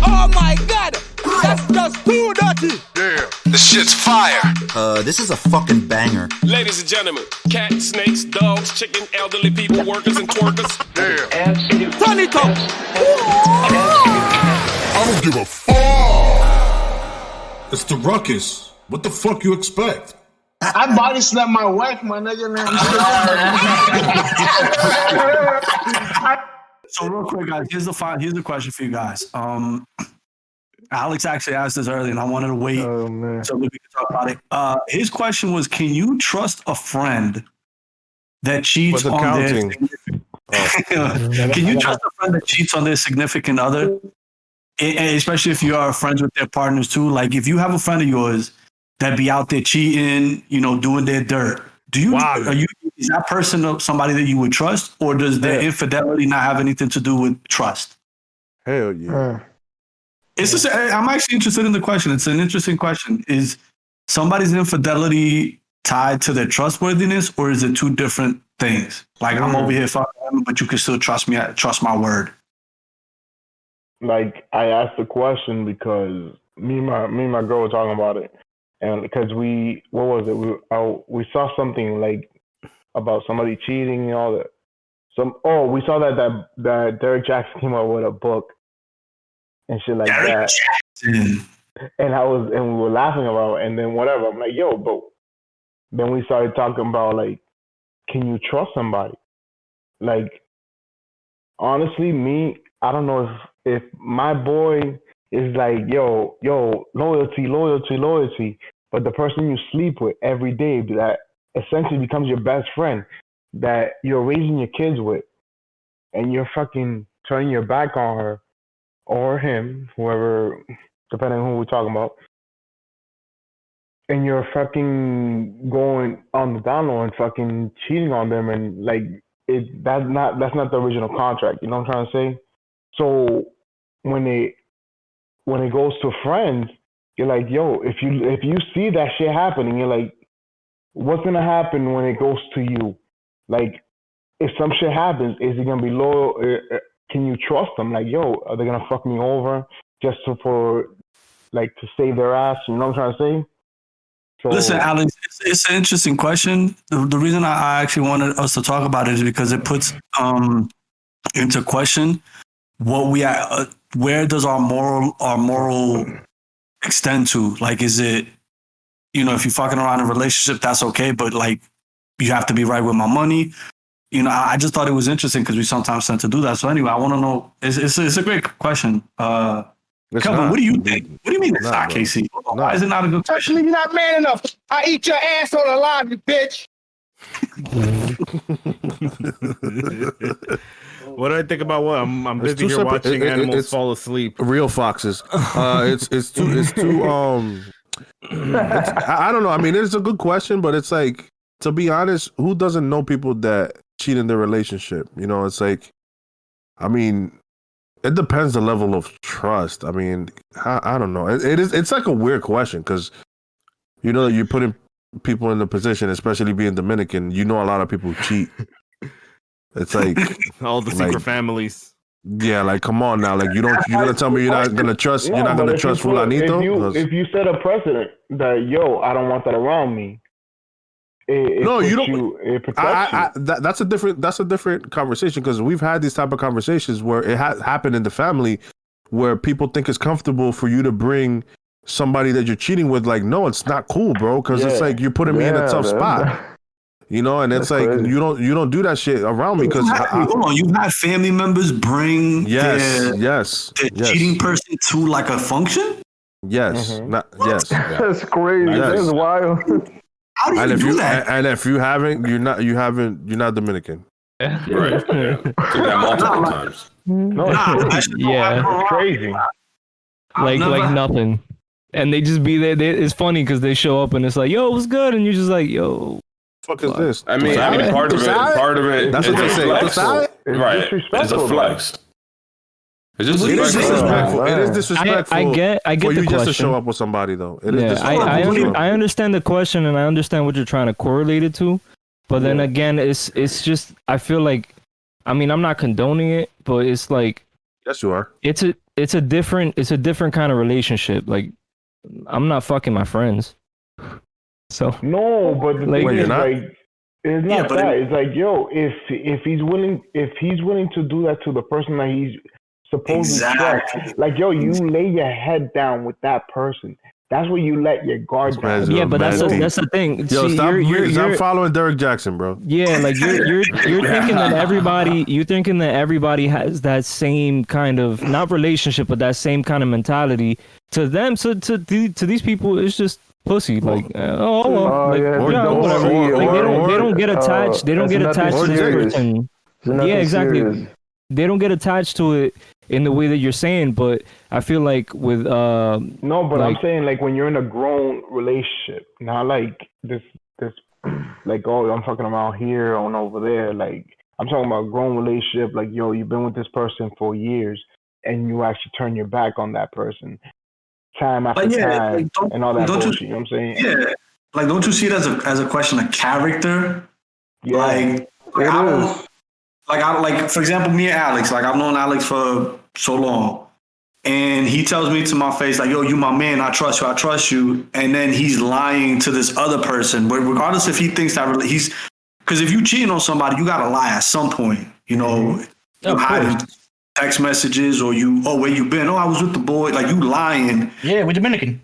Oh my God! That's just too dirty! Yeah. This shit's fire. This is a fucking banger. Ladies and gentlemen, cats, snakes, dogs, chicken, elderly people, workers and twerkers. Yeah. Turn it up! I don't give a fuck. It's the Ruckus. What the fuck you expect? I body slapped my wife, my nigga. So real quick, guys, here's the question for you guys. Alex actually asked this earlier, and I wanted to wait so we could talk about it. His question was, can you trust a friend that cheats on their Can you trust a friend that cheats on their significant other? And especially if you are friends with their partners too. Like if you have a friend of yours that be out there cheating, doing their dirt, is that person somebody that you would trust, or does their infidelity not have anything to do with trust? Hell yeah. I'm actually interested in the question. It's an interesting question. Is somebody's infidelity tied to their trustworthiness, or is it two different things? Like I'm over here fucking them, but you can still trust me. Trust my word. Like I asked the question because me and my girl were talking about it, and because we saw something like about somebody cheating and all that. We saw that Derek Jackson came out with a book and shit like Derek Jackson. And we were laughing about it, and then whatever. I'm like, yo, but then we started talking about like, can you trust somebody? Like, honestly, I don't know if my boy is like, yo, loyalty, but the person you sleep with every day that essentially becomes your best friend, that you're raising your kids with, and you're fucking turning your back on her or him, whoever, depending on who we're talking about, and you're fucking going on the down low and fucking cheating on them, and like that's not the original contract. You know what I'm trying to say? So when it goes to friends, you're like, yo, if you see that shit happening, you're like, what's gonna happen when it goes to you? Like, if some shit happens, is he gonna be loyal? Can you trust them? Like, yo, are they gonna fuck me over just to save their ass? You know what I'm trying to say? So, listen, Alex, it's an interesting question. The reason I actually wanted us to talk about it is because it puts into question what we are. Where does our moral extend to? Like, is it, if you're fucking around in a relationship, that's okay, but like, you have to be right with my money. I just thought it was interesting because we sometimes tend to do that. So anyway, I want to know. It's a great question. Kelvin, what do you think? What do you mean it's not, Casey? Why is it not a good question? You're not man enough. I eat your ass on the line, you bitch. What do I think about what? I'm busy here watching animals fall asleep. Real foxes. It's too. I don't know. I mean, it's a good question, but it's like, to be honest, who doesn't know people that cheat in their relationship? It's like, I mean, it depends the level of trust. I mean, I don't know. It's like a weird question because, you're putting people in the position, especially being Dominican. A lot of people cheat. It's like all the secret families. Yeah, like come on now, like you're gonna tell me you're not gonna trust Fulanito? If you set a precedent that I don't want that around me. It protects you. That's a different conversation because we've had these type of conversations where it has happened in the family where people think it's comfortable for you to bring somebody that you're cheating with. Like, no, it's not cool, bro, because it's like you're putting me in a tough spot. And it's like crazy. you don't do that shit around me because hold on, you've had family members bring their cheating person to like a function. Yes, That's crazy. That's wild. How do you do that? And if you haven't, you're not Dominican. Right. Did that multiple times. It's crazy. Like nothing, and they just be there. It's funny because they show up and it's like, yo, what's good, and you're just like, yo. Fuck is this? I mean, part of it. That's what they say. Right. It's a flex. It's just disrespectful. It is disrespectful. I get for the you question. Just to show up with somebody though. It is disrespectful. I understand the question and I understand what you're trying to correlate it to, but then again, it's just I feel like I mean, I'm not condoning it, but it's like, yes, you are. It's a different kind of relationship. Like, I'm not fucking my friends. So no, but the like, thing is, like, it's not that. It's like, yo, if he's willing to do that to the person that he's supposed to trust, like, yo, you lay your head down with that person. That's where you let your guard down. Yeah, but that's the thing. Yo, see, stop following Derek Jackson, bro. Yeah, like you're thinking that everybody has that same kind of, not relationship, but that same kind of mentality. To them, so to these people, it's just pussy. Like, whatever. They don't get attached. They don't get attached to this person. Yeah, exactly. Serious. They don't get attached to it in the way that you're saying, but I feel like with no, but like, I'm saying, like, when you're in a grown relationship, not like this like, oh, I'm talking about here and over there. Like, I'm talking about a grown relationship. Like, yo, you've been with this person for years, and you actually turn your back on that person time after time, like, and all that bullshit. You know what I'm saying? Yeah. Like, don't you see it as a question of character? Yeah. Like, for example, me and Alex, like, I've known Alex for so long, and he tells me to my face, like, yo, you my man, I trust you. And then he's lying to this other person, but regardless if he thinks that because if you cheating on somebody, you got to lie at some point, you know, you hiding text messages or where you been? Oh, I was with the boy. Like, you lying. Yeah, we're Dominican.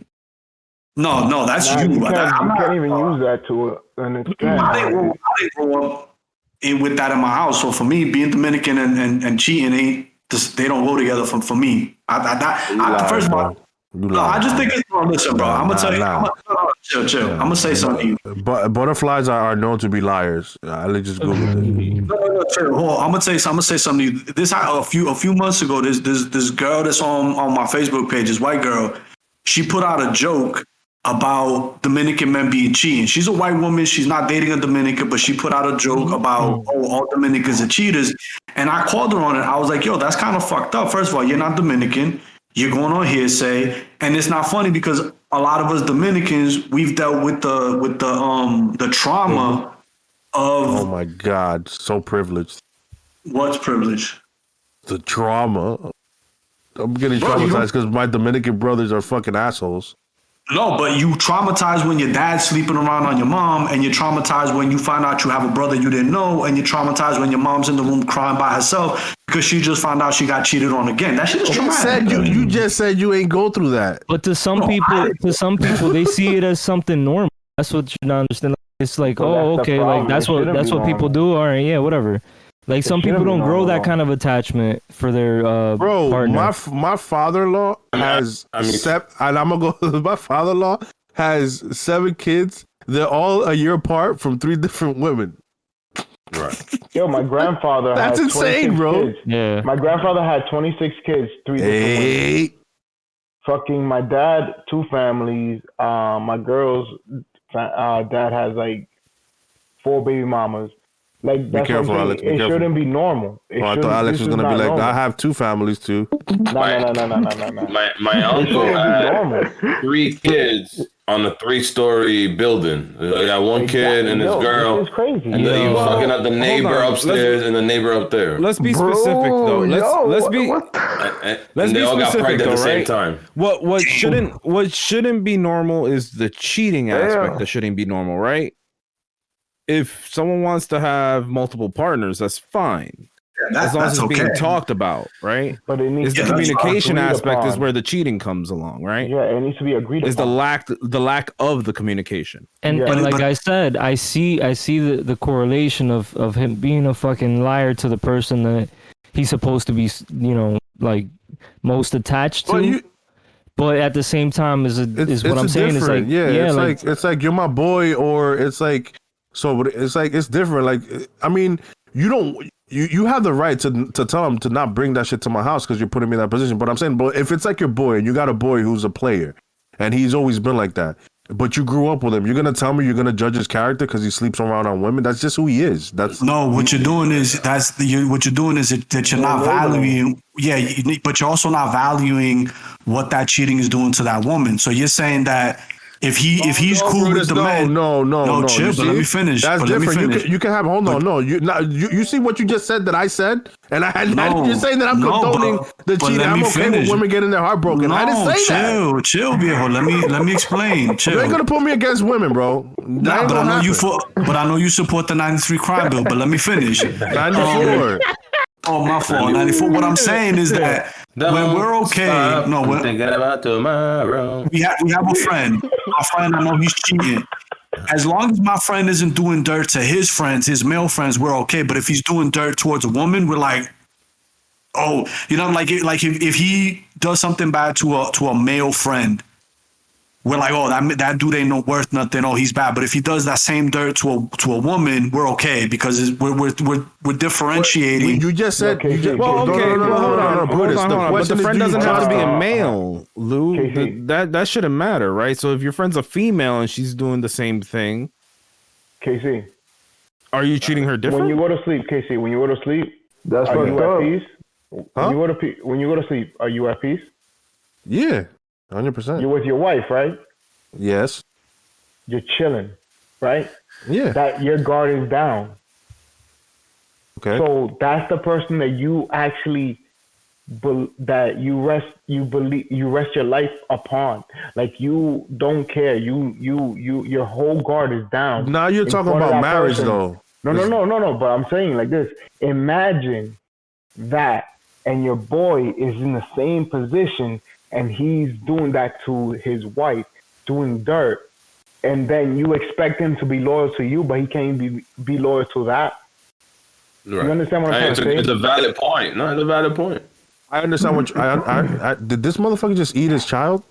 No, that's you. You can't even use that to an extent. I didn't grow up with that in my house. So for me, being Dominican and cheating they don't go together for me. First of all, I just think it's listen, bro. I'm gonna tell you. Chill. I'm gonna say something to you. But butterflies are known to be liars. I just Googled it. No, chill. Hold on. I'm gonna say something to you. This a few months ago. This girl that's on my Facebook page, this white girl. She put out a joke about Dominican men being cheating. She's a white woman. She's not dating a Dominican, but she put out a joke about, all Dominicans are cheaters. And I called her on it. I was like, yo, that's kind of fucked up. First of all, you're not Dominican. You're going on hearsay. And it's not funny because a lot of us Dominicans, we've dealt with the trauma of... Oh, my God. So privileged. What's privilege? The trauma. I'm getting traumatized because my Dominican brothers are fucking assholes. No, but you traumatized when your dad's sleeping around on your mom, and you're traumatized when you find out you have a brother you didn't know, and you're traumatized when your mom's in the room crying by herself because she just found out she got cheated on again. That shit is traumatic. You just said you ain't go through that. But to some people, they see it as something normal. That's what you don't understand. It's like, okay, like that's what people do. All right, yeah, whatever. Like, some people don't grow that kind of attachment for their partner. My father-in-law has my father-in-law has 7 kids. They're all a year apart from 3 different women. Right. Yo, my grandfather That's had insane, bro. Kids. Yeah. My grandfather had 26 kids, 3 different women. Fucking my dad, 2 families. My girl's dad has like 4 baby mamas. Like, that's be careful, Alex. It shouldn't be normal. I thought Alex was gonna be like, I have 2 families too. No. My uncle had 3 kids on a 3-story building. He got 1 kid and his girl. This is crazy. And then he was fucking up the neighbor upstairs and the neighbor up there. Let's be specific though. Let's be they all got pregnant at the same time. What shouldn't be normal is the cheating aspect that shouldn't be normal, right? If someone wants to have multiple partners, that's fine. As long as it's being talked about, right? But it needs the communication aspect is where the cheating comes along, right? Yeah, it needs to be agreed upon. Is the lack of the communication. And like I said, I see the correlation of him being a fucking liar to the person that he's supposed to be, like, most attached to. But at the same time, is what I'm saying is like, it's like you're my boy, or it's like. So it's different. Like, I mean, you have the right to tell him to not bring that shit to my house because you're putting me in that position. But I'm saying, but if it's like your boy and you got a boy who's a player and he's always been like that, but you grew up with him, you're gonna tell me you're gonna judge his character because he sleeps around on women? That's just who he is. What you're doing is that you're not valuing. But you're also not valuing what that cheating is doing to that woman. So you're saying that If he's cool with the man, no, chill. But let me finish. That's different. You can have. Hold on, no. You see what you just said that I said, and you're saying that I'm condoning the cheating. I'm okay with women getting their heart broken. I didn't say that. Chill, viejo. Let me explain. Chill. You ain't gonna put me against women, bro. Nah, but I know you support the 93 crime bill. But let me finish. 94. Oh, my fault. 94. What I'm saying is that when we're okay, we're thinking about tomorrow. We have a friend. Our friend, I know he's cheating. As long as my friend isn't doing dirt to his friends, his male friends, we're okay. But if he's doing dirt towards a woman, we're like, oh, like if he does something bad to a male friend, we're like, oh, that dude ain't no worth nothing. Oh, he's bad. But if he does that same dirt to a woman, we're okay because we're differentiating. You just said. Okay. Hold on. But the friend doesn't have to be a male, Lou. That shouldn't matter, right? So if your friend's a female and she's doing the same thing, KC, are you treating her different? When you go to sleep, KC, when you go to sleep, that's are you at peace? Huh? When you go to sleep, are you at peace? Yeah. 100%. You're with your wife, right? Yes. You're chilling, right? Yeah. That your guard is down. Okay. So that's the person that you actually you rest your life upon. Like you don't care. Your whole guard is down. Now you're talking about marriage, though. No. But I'm saying like this. Imagine that, and your boy is in the same position. And he's doing that to his wife, doing dirt. And then you expect him to be loyal to you, but he can't be loyal to that. Right. You understand what I'm trying to say? It's a valid point. No, it's a valid point. I understand what did this motherfucker just eat his child?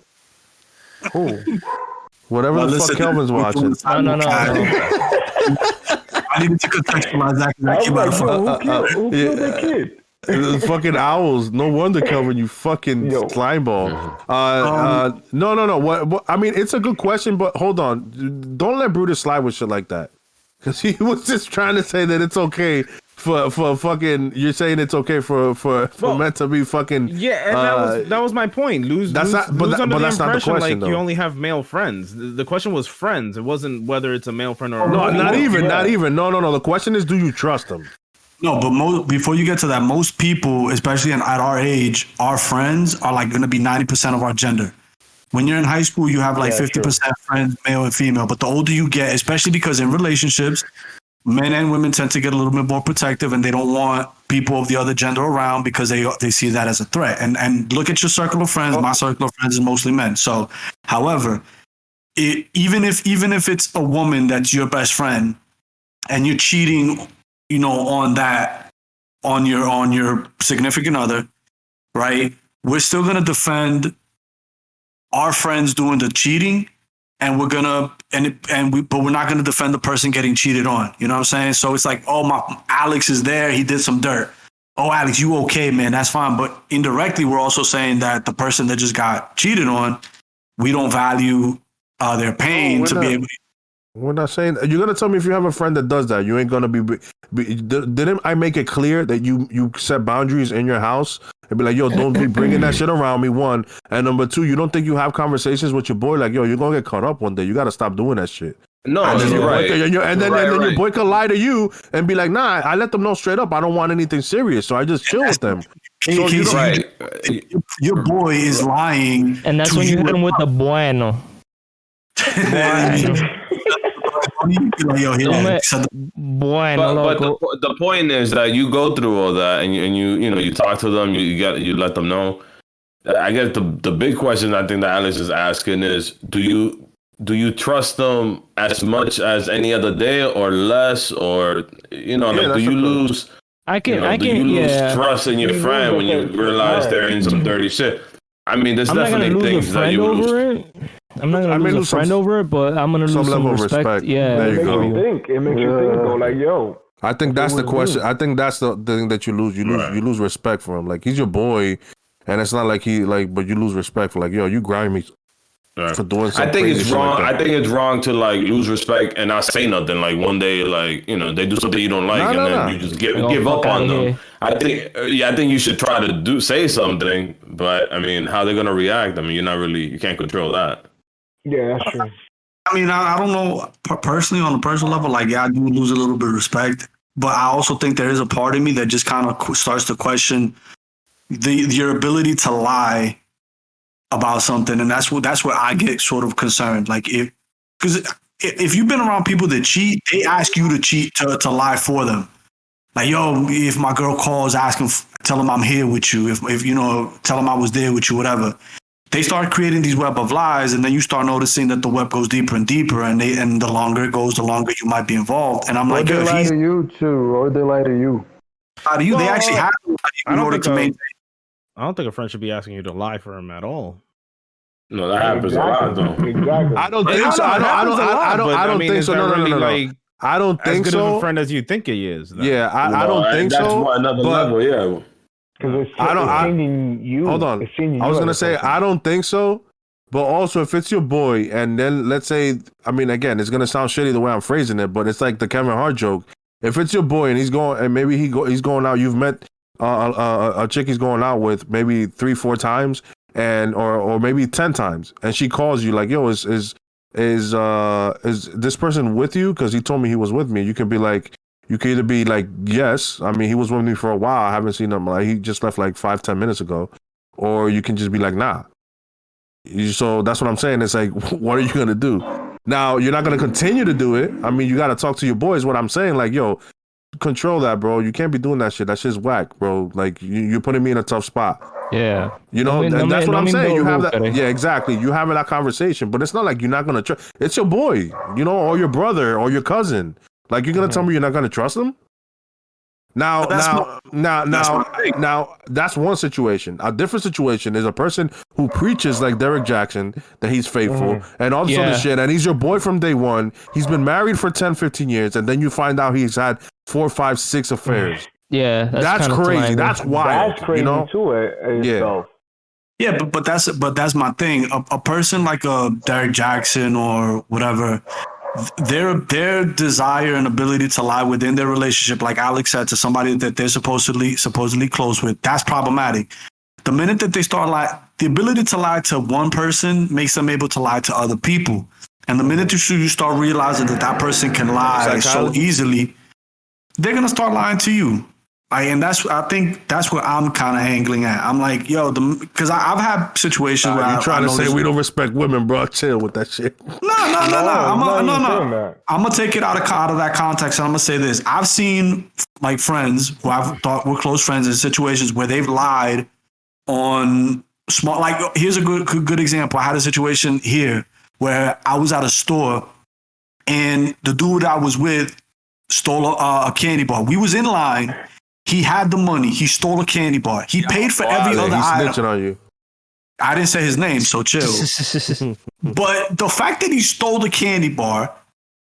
Oh. Whatever the fuck Kelvin's watching. No. I needed to contextualize that because I came out of who killed the kid? The fucking owls. No wonder, Kelvin, you fucking slime ball. No. What? I mean, it's a good question, but hold on. Don't let Brutus slide with shit like that. Because he was just trying to say that it's okay for fucking. You're saying it's okay for men to be fucking. Yeah, and that was my point. That's not the question. Like though. You only have male friends. The question was friends. It wasn't whether it's a male friend or not even. No. The question is, do you trust them? No, but before you get to that, most people, especially at our age, our friends are like going to be 90% of our gender. When you're in high school, you have like 50% friends, male and female. But the older you get, especially because in relationships, men and women tend to get a little bit more protective, and they don't want people of the other gender around because they see that as a threat. And look at your circle of friends. My circle of friends is mostly men. So, however, even if it's a woman that's your best friend, and you're cheating, on your significant other, right? We're still gonna defend our friends doing the cheating, and we're gonna but we're not gonna defend the person getting cheated on. You know what I'm saying? So it's like, oh, my Alex is there, he did some dirt. Oh, Alex, you okay, man? That's fine. But indirectly, we're also saying that the person that just got cheated on, we don't value their pain to be able to. We're not saying you're gonna tell me if you have a friend that does that, you ain't gonna be. Didn't I make it clear that you set boundaries in your house and be like, yo, don't be bringing that shit around me? One, and number two, you don't think you have conversations with your boy like, yo, you're gonna get caught up one day. You gotta stop doing that shit. No, and then you're right. And then your boy could lie to you and be like, nah, I let them know straight up I don't want anything serious, so I just chill with them. So your boy is lying, and that's when you hit him with the bueno. But the point is that you go through all that and you talk to them, you let them know. I guess the big question I think that Alex is asking is, do you trust them as much as any other day or less, or do you lose? Do you lose trust in your friend when you realize they're in some dirty shit? I mean, there's definitely things that you lose. I'm not gonna lose a friend over it, but I'm gonna lose some level respect. Of respect. Yeah, there you go. It makes you think though, like, yo. I think that's the question. I think that's the thing that you lose. You lose respect for him. Like, he's your boy, and it's not like but you lose respect for, like, yo, you grind me for doing something. I think it's wrong. Like I think it's wrong to like lose respect and not say nothing. Like one day, like they do something you don't like, then you just give up on them. I think you should try to say something, but I mean, how they're gonna react? I mean, you can't control that. Yeah, that's true. I mean, I don't know personally on a personal level. Like, yeah, I do lose a little bit of respect, but I also think there is a part of me that just kind of starts to question your ability to lie about something, and that's where I get sort of concerned. Like, if you've been around people that cheat, they ask you to cheat to lie for them. Like, yo, if my girl calls, tell them I'm here with you. If you know, tell them I was there with you, whatever. They start creating these web of lies, and then you start noticing that the web goes deeper and deeper, and the longer it goes, the longer you might be involved. And I'm like, yo, they lie to you too, or they lie to you. Lie to you. They actually have to lie to you in order to maintain. I don't think a friend should be asking you to lie for him at all. No, that happens a lot, though. Exactly. I don't think so. I don't think so. No. Like, I don't think as good so. of a friend as you think he is. Then. Yeah, I don't think that's so. That's another level, yeah. Because it's singing you. Hold on. I was gonna say I don't think so, but also if it's your boy, and then let's say, I mean, again, it's gonna sound shitty the way I'm phrasing it, but it's like the Kevin Hart joke. If it's your boy and he's going, and maybe he's going out, you've met a chick he's going out with maybe 3-4 times, and or maybe 10 times, and she calls you like, yo, is this person with you? Because he told me he was with me. You can be like. You could either be like, yes, I mean, he was with me for a while. I haven't seen him. Like, he just left like 5-10 minutes ago. Or you can just be like, nah. So that's what I'm saying. It's like, what are you going to do? Now, you're not going to continue to do it. I mean, you got to talk to your boys. What I'm saying, like, yo, control that, bro. You can't be doing that shit. That shit's whack, bro. Like, you're putting me in a tough spot. Yeah. You know, and that's what I'm saying. You have that. Yeah, exactly. You having that conversation. But it's not like you're not going to it's your boy, you know, or your brother or your cousin. Like, you're gonna tell me you're not gonna trust them? Now, that's one situation. A different situation is a person who preaches like Derek Jackson that he's faithful and all this other shit, and he's your boy from day one. He's been married for 10-15 years, and then you find out he's had 4, 5, 6 affairs. Yeah, that's crazy. That's wild. That's crazy too. Itself. Yeah, but that's my thing. A person like a Derek Jackson or whatever. Their desire and ability to lie within their relationship, like Alex said, to somebody that they're supposedly close with, that's problematic. The minute that they start the ability to lie to one person makes them able to lie to other people. And the minute you start realizing that person can lie so easily, they're gonna start lying to you. And I think that's where I'm kind of angling at. I'm like, yo, because I've had situations where you're trying to say we don't respect women, bro. Chill with that shit. No. I'm gonna take it out of that context, and I'm gonna say this. I've seen like friends who I've thought were close friends in situations where they've lied on small. Like, here's a good example. I had a situation here where I was at a store, and the dude I was with stole a candy bar. We was in line. He had the money. He stole a candy bar. He paid for every other item. He's snitching on you. I didn't say his name, so chill. But the fact that he stole the candy bar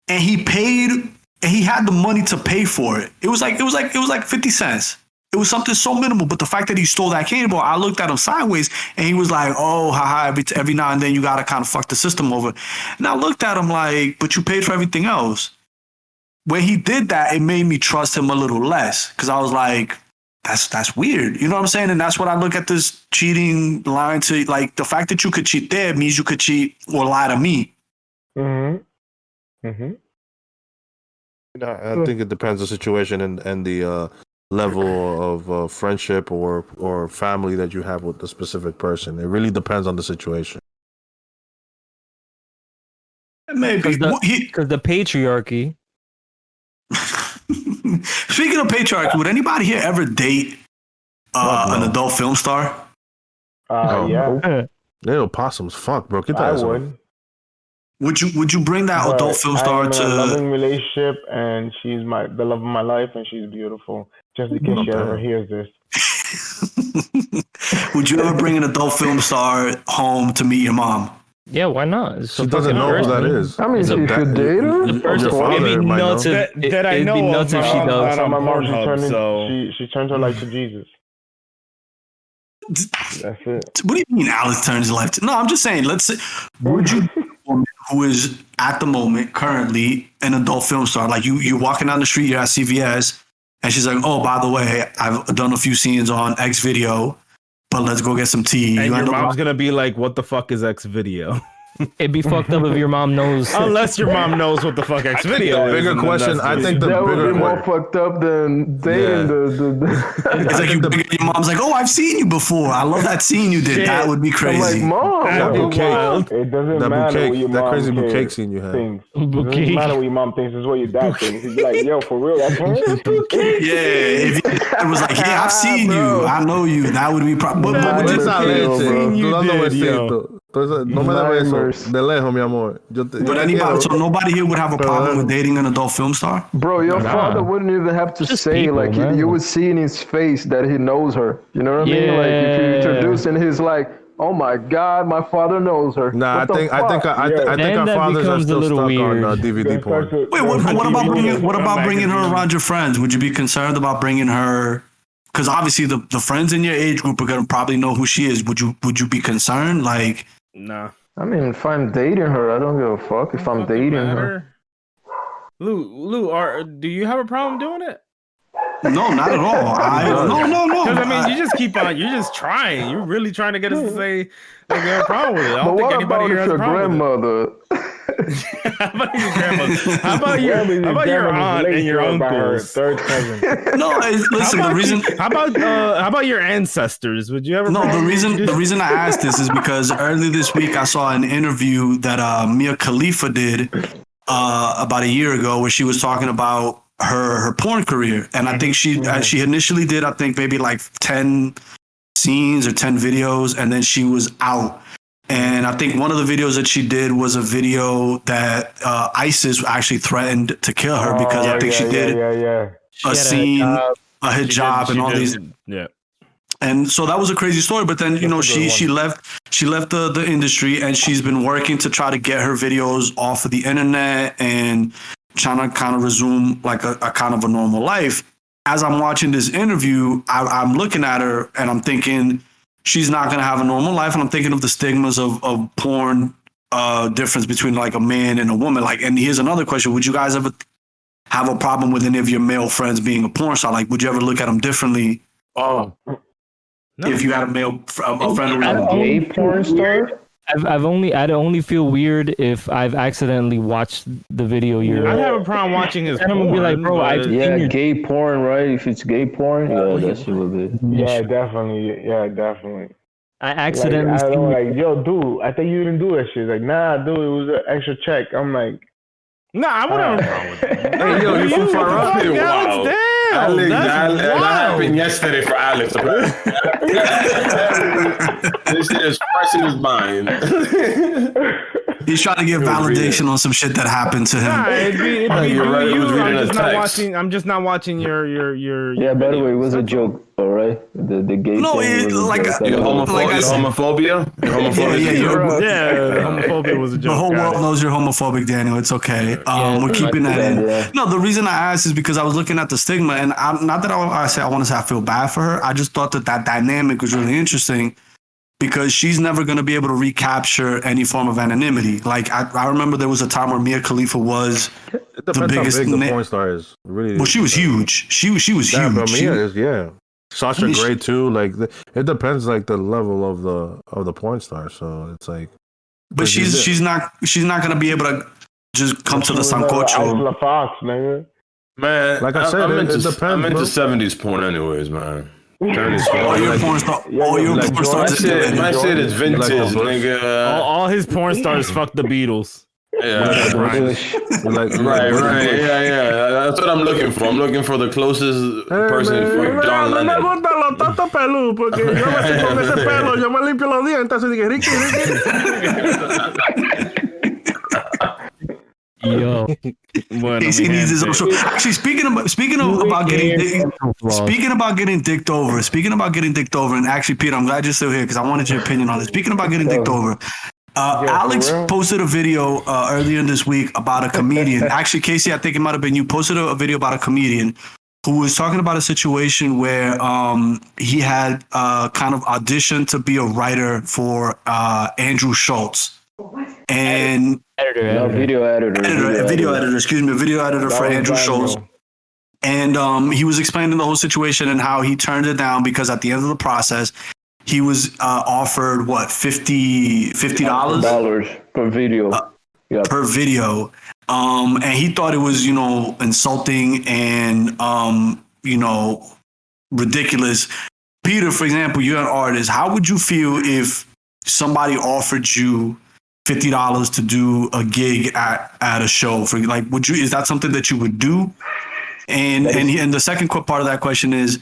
and he paid, and he had the money to pay for it. It was like 50 cents. It was something so minimal. But the fact that he stole that candy bar, I looked at him sideways, and he was like, "Oh, haha! Every now and then you gotta kind of fuck the system over." And I looked at him like, "But you paid for everything else." When he did that, it made me trust him a little less, because I was like, that's weird. You know what I'm saying? And that's what I look at this cheating, lying to, like, the fact that you could cheat there means you could cheat or lie to me. I think it depends on the situation and the level of friendship or family that you have with the specific person. It really depends on the situation. Maybe. Because the patriarchy. Speaking of patriarchy, would anybody here ever date an adult film star? Yeah. Little possums, fuck, bro. Get that. I would. Would you bring that adult film star to a loving relationship, and she's the love of my life, and she's beautiful. Just in case she ever hears this. Would you ever bring an adult film star home to meet your mom? Yeah, why not? She doesn't know who that is. I mean, she could date her. It'd be nuts if she does. My mom, she turned her life to Jesus. That's it. What do you mean Alex turns his life to? No, I'm just saying, let's say, would you date a woman who is at the moment currently an adult film star? Like, you're walking down the street, you're at CVS, and she's like, "Oh, by the way, I've done a few scenes on X video, but let's go get some tea." And your mom's gonna be like, "What the fuck is X video?" it'd be fucked up if your mom knows. Unless your mom knows what the fuck X video is. Bigger question. I think the that would bigger be more fucked up than dating It's like your mom's like, oh, I've seen you before. I love that scene you did. That would be crazy. I'm like, Mom, that bouquet. it doesn't That matter bouquet. what your That mom crazy bouquet thinks. scene you had. It doesn't matter what your mom thinks. It's what your dad thinks. He's like, yo, for real, that's her? Yeah, if it was like, yeah, I've seen you. I know you. That would be probably. But Esa leche. Seen you Tú dando did, besito. Entonces, no me da beso. De lejos, mi amor. So nobody here would have a problem with dating an adult film star? Bro, your father wouldn't even have to Just say, people, like, man. you would see in his face that he knows her. You know what I mean? Like, if you introduce and he's like, oh my God, my father knows her. Nah, I think our fathers are still stuck on DVD porn. Wait, what about bringing her around your friends? Would you be concerned about bringing her? Because obviously the friends in your age group are gonna probably know who she is. Would you be concerned? Like, nah. I mean, if I'm dating her, I don't give a fuck if I'm dating her. Lou, do you have a problem doing it? No, not at all. No. Because I mean, you just keep on. You're just trying. You're really trying to get us to say like, you have a problem with it. I don't think anybody here has a problem grandmother? How about your grandmother? How about your aunt and your uncles? Third cousin. No, listen. The reason. How about your ancestors? Would you ever? No, the reason I asked this is because earlier this week I saw an interview that Mia Khalifa did about a year ago, where she was talking about her porn career, and I think she initially did, I think, maybe like 10 scenes or 10 videos, and then she was out. And I think one of the videos that she did was a video that ISIS actually threatened to kill her because I think she did a scene, a hijab, and all these. Yeah. And so that was a crazy story. But then, she left the industry, and she's been working to try to get her videos off of the internet and trying to kind of resume like a kind of a normal life. As I'm watching this interview, I'm looking at her and I'm thinking she's not going to have a normal life. And I'm thinking of the stigmas of porn, difference between like a man and a woman. Like, and here's another question. Would you guys ever have a problem with any of your male friends being a porn star? Like, would you ever look at them differently? No. If you had a friend who was a gay porn star? I'd only feel weird if I've accidentally watched the video I'd have a problem watching his porn. I'm gonna be like, bro, gay porn, right? If it's gay porn, that shit would be. Yeah, definitely. I accidentally. Like, I don't like, yo, dude, I think you didn't do that shit. Like, nah, dude, it was an extra check. I'm like, nah, I wouldn't have a problem with that. Hey, yo, you from far up here? Wow. Damn, that happened yesterday for Alex. This shit is fresh in his mind. He's trying to get validation on some shit that happened to him. Nah, it'd be You're right, it was reading a text. I'm just not watching your. yeah, by the way, it was a joke, all right? The gay No, thing it, was like, a joke. like homophobia? Homophobia was a joke. The whole world knows you're homophobic, Daniel. It's okay. We're keeping that in. Yeah. No, the reason I asked is because I was looking at the stigma, and not that I want to say I feel bad for her. I just thought that dynamic was really interesting because she's never going to be able to recapture any form of anonymity. Like, I remember there was a time where Mia Khalifa was the biggest. How big the porn star is. Really, well, she was huge. She was huge. But Mia is, Sasha Grey too. Like, it depends, like the level of the porn star. So it's like, but she's not going to be able to just come to the Sancocho. Fox, nigga. Man, like I said, it depends. I'm into 70s porn, anyways, man. All your porn stars. My shit is vintage, nigga. All his porn stars fuck the Beatles. Yeah, right. Yeah. That's what I'm looking for. I'm looking for the closest person for John Lennon. Me gusta los Toto Pelú porque yo me estoy con ese pelo, yo me limpio los dientes, así que Ricky. Yo, Casey needs his own show. Actually, speaking about getting dicked over, and actually, Peter, I'm glad you're still here because I wanted your opinion on this. Speaking about getting dicked over, Alex posted a video earlier this week about a comedian. Actually, Casey, I think it might have been you. Posted a video about a comedian who was talking about a situation where he had kind of auditioned to be a writer for Andrew Schultz. And video editor for Andrew Schultz. And he was explaining the whole situation and how he turned it down because at the end of the process, he was offered what $50 per video. Per video. And he thought it was, insulting and, ridiculous. Peter, for example, you're an artist. How would you feel if somebody offered you $50 to do a gig at a show? Is that something that you would do? And the second part of that question is,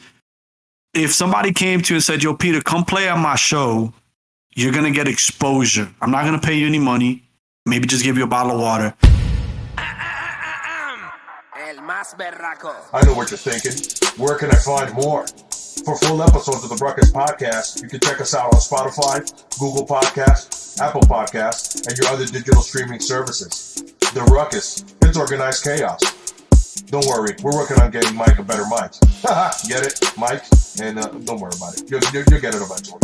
if somebody came to you and said, yo, Peter, come play at my show, you're going to get exposure. I'm not going to pay you any money. Maybe just give you a bottle of water. I know what you're thinking. Where can I find more? For full episodes of the Ruckus podcast, you can check us out on Spotify, Google Podcasts, Apple Podcasts, and your other digital streaming services. The Ruckus, it's organized chaos. Don't worry, we're working on getting Mike a better mic. Get it, Mike? And don't worry about it. You'll get it eventually.